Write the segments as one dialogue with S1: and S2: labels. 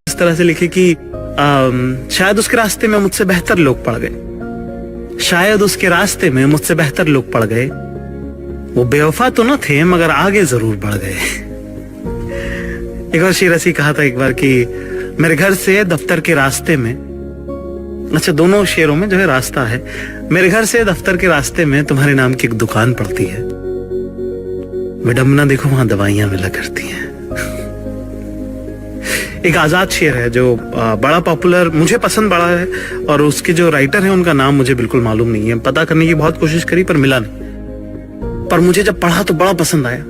S1: इस तरह से लिखे कि शायद उसके रास्ते में मुझसे बेहतर लोग पड़ गए, शायद उसके रास्ते में मुझसे बेहतर लोग पड़ गए। वो बेवफा तो न थे मगर आगे जरूर बढ़ गए। एक और शेर ऐसी कहा था एक बार कि मेरे घर से दफ्तर के रास्ते में, अच्छा दोनों शेरों में जो है रास्ता है, मेरे घर से दफ्तर के रास्ते में तुम्हारे नाम की एक दुकान पड़ती है, विडंबना देखो वहां दवाइयां मिला करती हैं। एक आजाद शेर है जो बड़ा पॉपुलर, मुझे पसंद बड़ा है, और उसके जो राइटर है उनका नाम मुझे बिल्कुल मालूम नहीं है, पता करने की बहुत कोशिश करी पर मिला नहीं, पर मुझे जब पढ़ा तो बड़ा पसंद आया।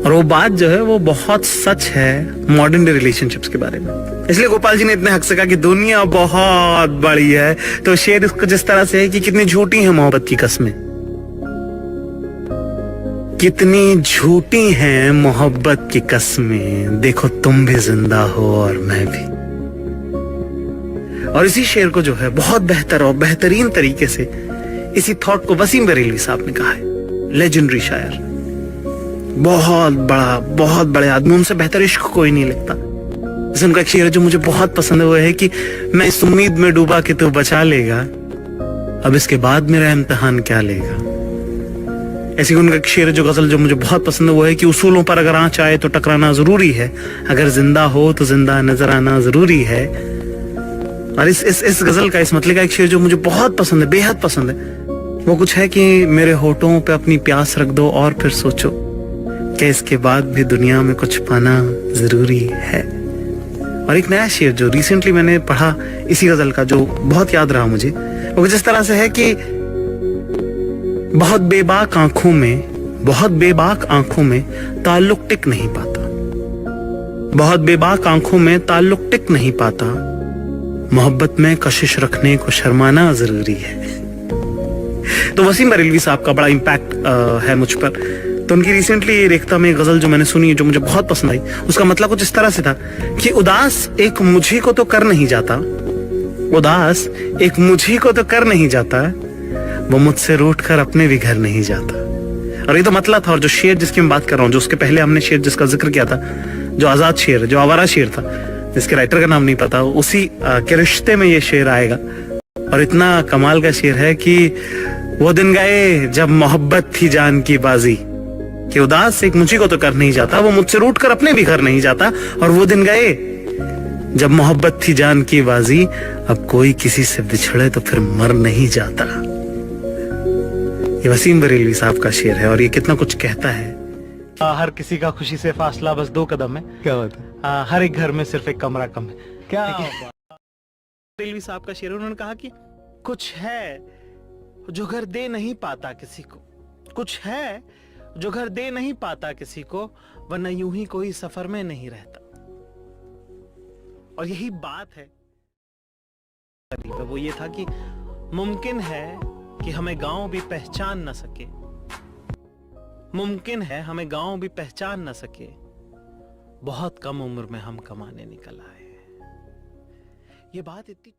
S1: और वो बात जो है वो बहुत सच है मॉडर्न डे रिलेशनशिप्स के बारे में। इसलिए गोपाल जी ने इतने हक से कहा कि दुनिया बहुत बड़ी है, तो शेर इसको जिस तरह से है कि कितनी झूठी है मोहब्बत की कस्में, कितनी झूठी हैं मोहब्बत की कस्में, देखो तुम भी जिंदा हो और मैं भी। और इसी शेर को जो है बहुत बेहतर और बेहतरीन तरीके से इसी थॉट को वसीम बरेलवी साहब ने कहा है, लेजेंडरी शायर, बहुत बड़ा, बहुत बड़े आदमी, उनसे बेहतर इश्क कोई नहीं लिखता। जैसे उनका एक शेर है जो मुझे बहुत पसंद है, वो है कि मैं इस उम्मीद में डूबा कि तू बचा लेगा, अब इसके बाद मेरा इम्तिहान क्या लेगा। ऐसी उनका एक शेर है जो गजल जो मुझे बहुत पसंद है, वो है कि उसूलों पर अगर आंच आए तो टकराना जरूरी है, अगर जिंदा हो तो जिंदा नजर आना जरूरी है। और इस गजल का, इस मतलब का एक शेर जो मुझे बहुत पसंद है, बेहद पसंद है, वो कुछ है कि मेरे होठों पे अपनी प्यास रख दो और फिर सोचो कि इसके बाद भी दुनिया में कुछ पाना जरूरी है। और एक नया शेर जो रिसेंटली मैंने पढ़ा इसी गजल का, जो बहुत याद रहा मुझे, वो जिस तरह से है कि बहुत बेबाक आंखों में, बहुत बेबाक आंखों में ताल्लुक टिक नहीं पाता, बहुत बेबाक आंखों में ताल्लुक टिक नहीं पाता, मोहब्बत में कशिश रखने को शर्माना जरूरी है। तो वसीम बरेलवी साहब का बड़ा इम्पैक्ट है मुझ पर। तो उनकी रिसेंटली रेख्ता में गजल जो मैंने सुनी, जो मुझे बहुत पसंद आई, उसका मतलब कुछ इस तरह से था कि उदास एक मुझे को तो कर नहीं जाता, उदास एक मुझे को तो कर नहीं जाता, वो मुझसे रूठ कर अपने भी घर नहीं जाता। और ये तो मतलब था। और जो शेर जिसकी मैं बात कर रहा हूँ, जो उसके पहले हमने शेर जिसका जिक्र किया था, जो आजाद शेर, जो आवारा शेर था, जिसके राइटर का नाम नहीं पता, उसी के रिश्ते में ये शेर आएगा। और इतना कमाल का शेर है कि वो दिन गए जब मोहब्बत थी जान की बाजी, कि उदास एक मुझे को तो कर नहीं जाता, वो मुझसे रूठ कर अपने भी घर नहीं जाता, और वो दिन गए जब मोहब्बत थी जान की बाजी, अब कोई किसी से बिछड़े तो फिर मर नहीं जाता। ये वसीम बरेलवी साहब का शेर है और ये कितना कुछ कहता है। हर किसी का खुशी से फासला बस 2 कदम है, क्या होता है, हर एक घर में सिर्फ एक कमरा कम है। क्या बरेलवी साहब का शेर, उन्होंने कहा कि कुछ है जो घर दे नहीं पाता किसी को, कुछ है जो घर दे नहीं पाता किसी को, वरना यूं ही कोई सफर में नहीं रहता। और यही बात है, वो ये था कि मुमकिन है कि हमें गांव भी पहचान न सके, मुमकिन है हमें गांव भी पहचान न सके, बहुत कम उम्र में हम कमाने निकल आए। ये बात इतनी